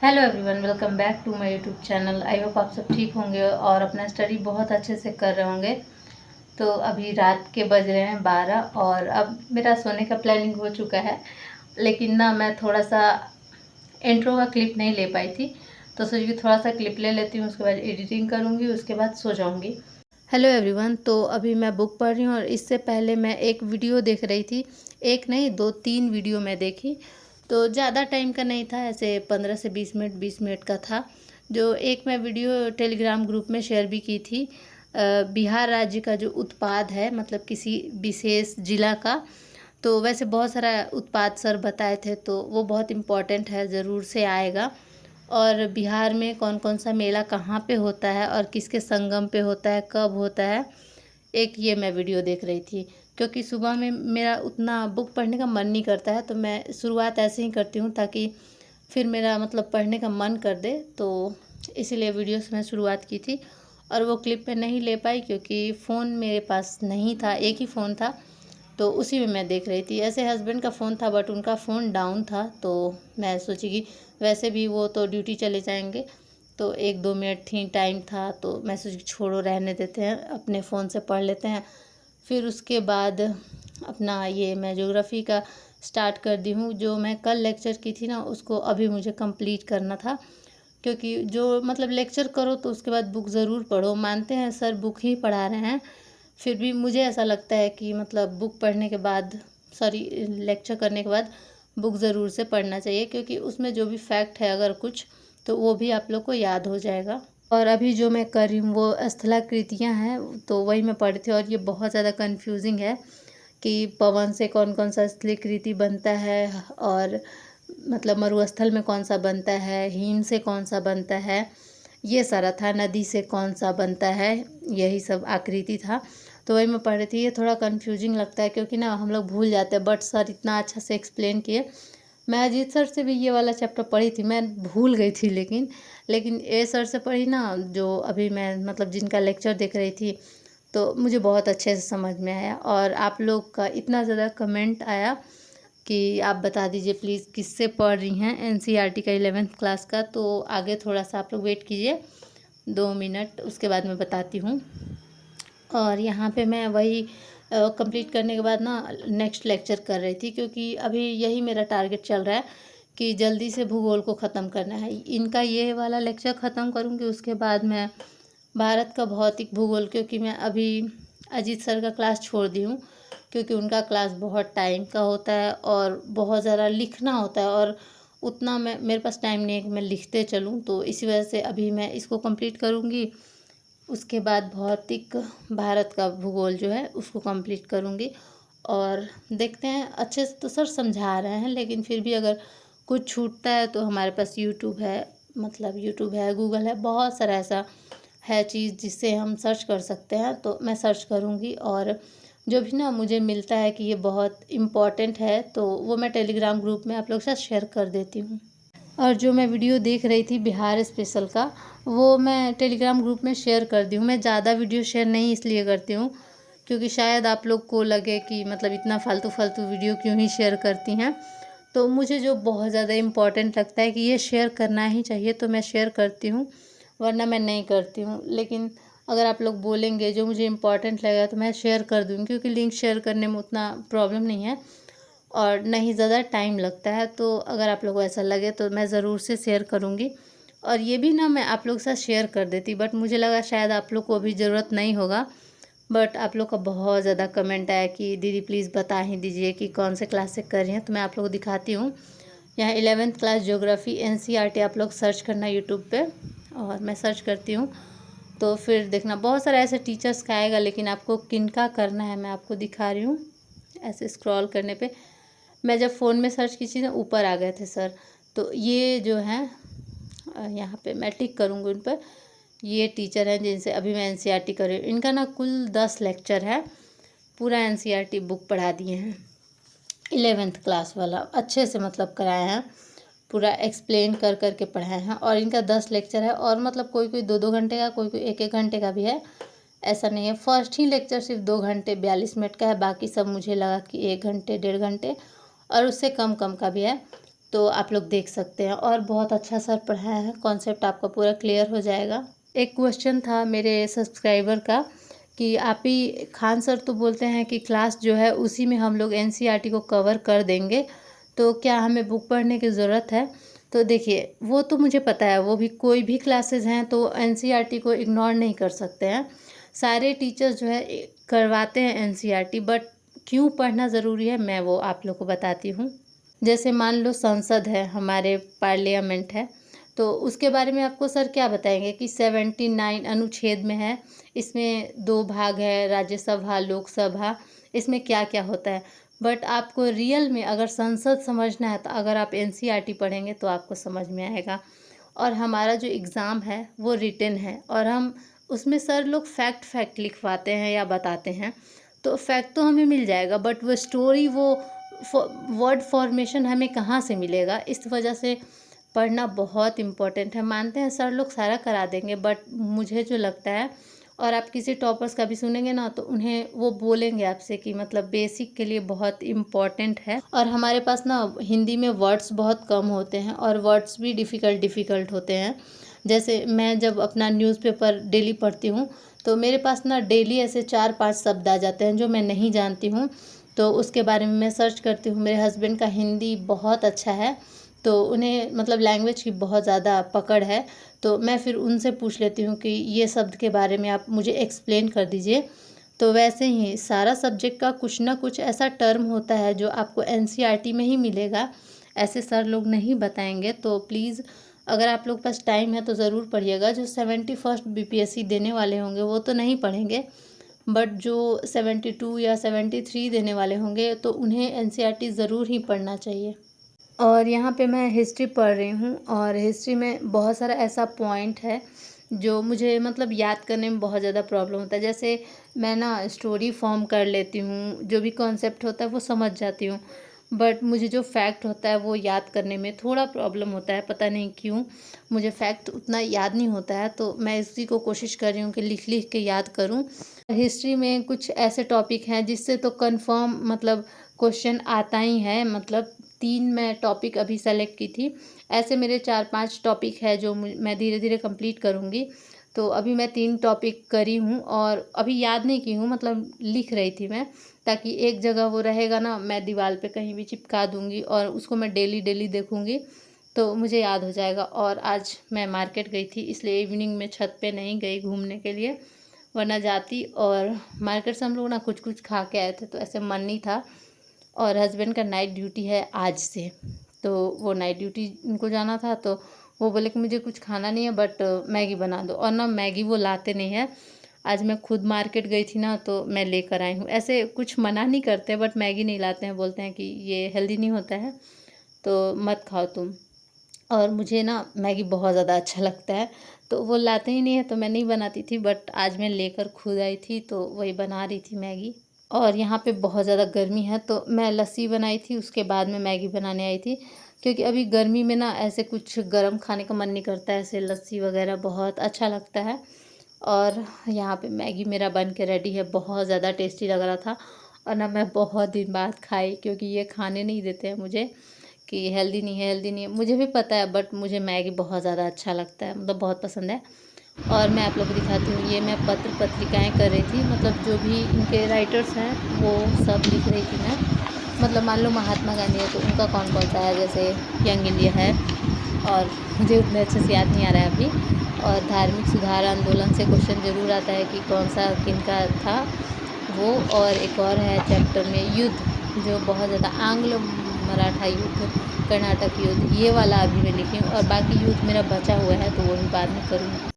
Hello everyone, welcome back to my YouTube channel. I hope आप सब ठीक होंगे और अपना स्टडी बहुत अच्छे से कर रहे होंगे। तो अभी रात के बज रहे हैं 12 और अब मेरा सोने का प्लानिंग हो चुका है। लेकिन ना मैं थोड़ा सा इंट्रो का क्लिप नहीं ले पाई थी, तो सोची कि थोड़ा सा क्लिप ले लेती हूँ, उसके बाद एडिटिंग करूँगी, उसके बाद सो जाऊँगी। हेलो एवरीवन, तो अभी मैं बुक पढ़ रही हूँ और इससे पहले मैं एक वीडियो देख रही थी। एक नहीं, 2-3 वीडियो मैं देखी। तो ज़्यादा टाइम का नहीं था, ऐसे 15 से 20 मिनट का था। जो एक मैं वीडियो टेलीग्राम ग्रुप में शेयर भी की थी। बिहार राज्य का जो उत्पाद है, मतलब किसी विशेष जिला का, तो वैसे बहुत सारा उत्पाद सर बताए थे, तो वो बहुत इम्पोर्टेंट है, ज़रूर से आएगा। और बिहार में कौन कौन सा मेला कहाँ पे होता है और किसके संगम पे होता है, कब होता है, एक ये मैं वीडियो देख रही थी। क्योंकि सुबह में मेरा उतना बुक पढ़ने का मन नहीं करता है, तो मैं शुरुआत ऐसे ही करती हूँ ताकि फिर मेरा मतलब पढ़ने का मन कर दे। तो इसीलिए वीडियो से मैं शुरुआत की थी और वो क्लिप में नहीं ले पाई क्योंकि फ़ोन मेरे पास नहीं था, एक ही फ़ोन था, तो उसी में मैं देख रही थी। ऐसे हस्बैंड का फ़ोन था बट उनका फ़ोन डाउन था, तो मैं सोची कि वैसे भी वो तो ड्यूटी चले जाएंगे, तो 1-2 मिनट ही टाइम था, तो मैं सोची छोड़ो, रहने देते हैं, अपने फ़ोन से पढ़ लेते हैं। फिर उसके बाद अपना ये मैं ज्योग्राफ़ी का स्टार्ट कर दी हूँ। जो मैं कल लेक्चर की थी ना, उसको अभी मुझे कंप्लीट करना था। क्योंकि जो मतलब लेक्चर करो तो उसके बाद बुक ज़रूर पढ़ो। मानते हैं सर बुक ही पढ़ा रहे हैं, फिर भी मुझे ऐसा लगता है कि मतलब बुक पढ़ने के बाद, सॉरी, लेक्चर करने के बाद बुक ज़रूर से पढ़ना चाहिए, क्योंकि उसमें जो भी फैक्ट है अगर कुछ, तो वो भी आप लोग को याद हो जाएगा। और अभी जो मैं कर रही हूँ वो स्थलाकृतियाँ हैं, तो वही मैं पढ़ी थी और ये बहुत ज़्यादा कंफ्यूजिंग है कि पवन से कौन कौन सा स्थलाकृति बनता है, और मतलब मरुस्थल में कौन सा बनता है, हिम से कौन सा बनता है, ये सारा था। नदी से कौन सा बनता है, यही सब आकृति था। तो वही मैं पढ़ रही थी। ये थोड़ा कंफ्यूजिंग लगता है क्योंकि ना हम लोग भूल जाते हैं, बट सर इतना अच्छा से एक्सप्लेन किए। मैं अजीत सर से भी ये वाला चैप्टर पढ़ी थी, मैं भूल गई थी, लेकिन ए सर से पढ़ी ना, जो अभी मैं मतलब जिनका लेक्चर देख रही थी, तो मुझे बहुत अच्छे से समझ में आया। और आप लोग का इतना ज़्यादा कमेंट आया कि आप बता दीजिए प्लीज़ किससे पढ़ रही हैं एनसीईआरटी का 11th क्लास का। तो आगे थोड़ा सा आप लोग वेट कीजिए 2 मिनट, उसके बाद मैं बताती हूँ। और यहाँ पे मैं वही कंप्लीट करने के बाद ना नेक्स्ट लेक्चर कर रही थी, क्योंकि अभी यही मेरा टारगेट चल रहा है कि जल्दी से भूगोल को ख़त्म करना है। इनका ये वाला लेक्चर ख़त्म करूँगी, उसके बाद मैं भारत का भौतिक भूगोल, क्योंकि मैं अभी अजीत सर का क्लास छोड़ दी हूँ, क्योंकि उनका क्लास बहुत टाइम का होता है और बहुत ज़्यादा लिखना होता है, और उतना मेरे पास टाइम नहीं है कि मैं लिखते चलूँ। तो इसी वजह से अभी मैं इसको कंप्लीट करूँगी, उसके बाद भौतिक भारत का भूगोल जो है उसको कंप्लीट करूँगी। और देखते हैं, अच्छे से तो सर समझा रहे हैं, लेकिन फिर भी अगर कुछ छूटता है तो हमारे पास यूट्यूब है, मतलब यूट्यूब है, गूगल है, बहुत सारा ऐसा है चीज़ जिससे हम सर्च कर सकते हैं। तो मैं सर्च करूँगी और जो भी ना मुझे मिलता है कि ये बहुत इम्पॉर्टेंट है, तो वो मैं टेलीग्राम ग्रुप में आप लोग के साथ शेयर कर देती हूँ। और जो मैं वीडियो देख रही थी बिहार स्पेशल का, वो मैं टेलीग्राम ग्रुप में शेयर कर दी हूँ। मैं ज़्यादा वीडियो शेयर नहीं इसलिए करती हूँ क्योंकि शायद आप लोग को लगे कि मतलब इतना फालतू फालतू वीडियो क्यों ही शेयर करती हैं। तो मुझे जो बहुत ज़्यादा इम्पॉर्टेंट लगता है कि ये शेयर करना ही चाहिए, तो मैं शेयर करती हूँ, वरना मैं नहीं करती हूँ। लेकिन अगर आप लोग बोलेंगे जो मुझे इम्पॉर्टेंट लगेगा तो मैं शेयर कर दूँगी, क्योंकि लिंक शेयर करने में उतना प्रॉब्लम नहीं है और ना ही ज़्यादा टाइम लगता है। तो अगर आप लोग को ऐसा लगे तो मैं ज़रूर से शेयर करूँगी। और ये भी ना मैं आप लोग के साथ शेयर कर देती, बट मुझे लगा शायद आप लोग को अभी ज़रूरत नहीं होगा। बट आप लोग का बहुत ज़्यादा कमेंट आया कि दीदी प्लीज़ बता ही दीजिए कि कौन से क्लास से कर रही हैं। तो मैं आप लोग को दिखाती हूँ। यहाँ 11th क्लास ज्योग्राफी एनसीईआरटी आप लोग सर्च करना यूट्यूब पे, और मैं सर्च करती हूँ तो फिर देखना बहुत सारा ऐसे टीचर्स का आएगा, लेकिन आपको किनका करना है मैं आपको दिखा रही हूँ। ऐसे स्क्रॉल करने पे मैं जब फ़ोन में सर्च की थी ना, ऊपर आ गए थे सर। तो ये जो हैं यहाँ पे मैं टिक करूँगी उन पर। ये टीचर हैं जिनसे अभी मैं एनसीईआरटी कर रही हूँ। इनका ना कुल 10 लेक्चर है, पूरा एनसीईआरटी बुक पढ़ा दिए हैं। 11th क्लास वाला अच्छे से मतलब कराए हैं, पूरा एक्सप्लेन कर कर के पढ़ाए हैं। और इनका 10 लेक्चर है, और मतलब कोई कोई 2-2 घंटे का, कोई कोई 1-1 घंटे का भी है, ऐसा नहीं है। फर्स्ट ही लेक्चर सिर्फ 2 घंटे 42 मिनट का है, बाकी सब मुझे लगा कि 1 घंटे 1.5 घंटे और उससे कम कम का भी है। तो आप लोग देख सकते हैं। और बहुत अच्छा सर पढ़ाया है, कॉन्सेप्ट आपका पूरा क्लियर हो जाएगा। एक क्वेश्चन था मेरे सब्सक्राइबर का कि आप ही खान सर तो बोलते हैं कि क्लास जो है उसी में हम लोग एनसीईआरटी को कवर कर देंगे, तो क्या हमें बुक पढ़ने की ज़रूरत है? तो देखिए, वो तो मुझे पता है, वो भी कोई भी क्लासेस हैं तो एनसीईआरटी को इग्नोर नहीं कर सकते हैं। सारे टीचर्स जो है करवाते हैं एनसीईआरटी, बट क्यों पढ़ना ज़रूरी है मैं वो आप लोग को बताती हूँ। जैसे मान लो संसद है, हमारे पार्लियामेंट है, तो उसके बारे में आपको सर क्या बताएंगे कि 79 अनुच्छेद में है, इसमें 2 भाग है, राज्यसभा लोकसभा, इसमें क्या क्या होता है। बट आपको रियल में अगर संसद समझना है तो अगर आप एनसीईआरटी पढ़ेंगे तो आपको समझ में आएगा। और हमारा जो एग्ज़ाम है वो रिटन है, और हम उसमें सर लोग फैक्ट लिखवाते हैं या बताते हैं, तो फैक्ट तो हमें मिल जाएगा, बट वो स्टोरी, वो वर्ड फॉर्मेशन हमें कहाँ से मिलेगा। इस वजह से पढ़ना बहुत इम्पोर्टेंट है। मानते हैं सर लोग सारा करा देंगे, बट मुझे जो लगता है, और आप किसी टॉपर्स का भी सुनेंगे ना तो उन्हें वो बोलेंगे आपसे कि मतलब बेसिक के लिए बहुत इम्पॉर्टेंट है। और हमारे पास ना हिंदी में वर्ड्स बहुत कम होते हैं, और वर्ड्स भी डिफ़िकल्ट होते हैं। जैसे मैं जब अपना न्यूज़पेपर डेली पढ़ती हूँ तो मेरे पास ना डेली ऐसे 4-5 शब्द आ जाते हैं जो मैं नहीं जानती हूँ, तो उसके बारे में मैं सर्च करती हूँ। मेरे हस्बैंड का हिंदी बहुत अच्छा है, तो उन्हें मतलब लैंग्वेज की बहुत ज़्यादा पकड़ है, तो मैं फिर उनसे पूछ लेती हूँ कि ये शब्द के बारे में आप मुझे एक्सप्लेन कर दीजिए। तो वैसे ही सारा सब्जेक्ट का कुछ ना कुछ ऐसा टर्म होता है जो आपको एनसीईआरटी में ही मिलेगा, ऐसे सर लोग नहीं बताएंगे। तो प्लीज़ अगर आप लोग के पास टाइम है तो ज़रूर पढ़िएगा। जो 71st बीपीएससी देने वाले होंगे वो तो नहीं पढ़ेंगे, बट जो 72 या 73 देने वाले होंगे तो उन्हें एनसीईआरटी ज़रूर ही पढ़ना चाहिए। और यहाँ पे मैं हिस्ट्री पढ़ रही हूँ, और हिस्ट्री में बहुत सारा ऐसा पॉइंट है जो मुझे मतलब याद करने में बहुत ज़्यादा प्रॉब्लम होता है। जैसे मैं ना स्टोरी फॉर्म कर लेती हूँ, जो भी कॉन्सेप्ट होता है वो समझ जाती हूँ, बट मुझे जो फैक्ट होता है वो याद करने में थोड़ा प्रॉब्लम होता है, पता नहीं क्यों। मुझे फैक्ट उतना याद नहीं होता है, तो मैं इसी को कोशिश कर रही हूँ कि लिख लिख के याद करूँ। हिस्ट्री में कुछ ऐसे टॉपिक हैं जिससे तो कंफर्म मतलब क्वेश्चन आता ही है, मतलब 3 मैं टॉपिक अभी सेलेक्ट की थी। ऐसे मेरे 4-5 टॉपिक है जो मैं धीरे धीरे कंप्लीट करूँगी। तो अभी मैं 3 टॉपिक करी हूँ, और अभी याद नहीं की हूँ, मतलब लिख रही थी मैं, ताकि एक जगह वो रहेगा ना, मैं दीवार पे कहीं भी चिपका दूँगी और उसको मैं डेली देखूँगी तो मुझे याद हो जाएगा। और आज मैं मार्केट गई थी, इसलिए इवनिंग में छत पे नहीं गई घूमने के लिए, वरना जाती। और मार्केट से हम लोग ना कुछ कुछ खा के आए थे, तो ऐसे मन नहीं था। और हस्बैंड का नाइट ड्यूटी है आज से, तो वो नाइट ड्यूटी उनको जाना था, तो वो बोले कि मुझे कुछ खाना नहीं है, बट मैगी बना दो। और ना मैगी वो लाते नहीं है। आज मैं खुद मार्केट गई थी ना, तो मैं लेकर आई हूँ। ऐसे कुछ मना नहीं करते, बट मैगी नहीं लाते हैं, बोलते हैं कि ये हेल्दी नहीं होता है तो मत खाओ तुम। और मुझे ना मैगी बहुत ज़्यादा अच्छा लगता है, तो वो लाते ही नहीं है तो मैं नहीं बनाती थी, बट आज मैं लेकर खुद आई थी तो वही बना रही थी मैगी। और यहाँ पे बहुत ज़्यादा गर्मी है, तो मैं लस्सी बनाई थी, उसके बाद में मैगी बनाने आई थी, क्योंकि अभी गर्मी में ना ऐसे कुछ गर्म खाने का मन नहीं करता है, ऐसे लस्सी वगैरह बहुत अच्छा लगता है। और यहाँ पे मैगी मेरा बन के रेडी है, बहुत ज़्यादा टेस्टी लग रहा था। और ना मैं बहुत दिन बाद खाई, क्योंकि ये खाने नहीं देते हैं मुझे कि हेल्दी नहीं है, मुझे भी पता है, बट मुझे मैगी बहुत ज़्यादा अच्छा लगता है, मतलब बहुत पसंद है। और मैं आप लोग को दिखाती हूँ, ये मैं पत्र पत्रिकाएँ कर रही थी, मतलब जो भी इनके राइटर्स हैं वो सब लिख रही थी मैं। मतलब मान लो महात्मा गांधी है तो उनका कौन कौन सा है, जैसे यंग इंडिया है, और मुझे उतने अच्छे से याद नहीं आ रहा है अभी। और धार्मिक सुधार आंदोलन से क्वेश्चन ज़रूर आता है कि कौन सा किनका था वो। और एक और है चैप्टर में युद्ध, जो बहुत ज़्यादा आंग्ल मराठा युद्ध, कर्नाटक युद्ध, ये वाला अभी मैं लिखी हूँ। और बाकी युद्ध मेरा बचा हुआ है तो वो भी बाद में करूँगी।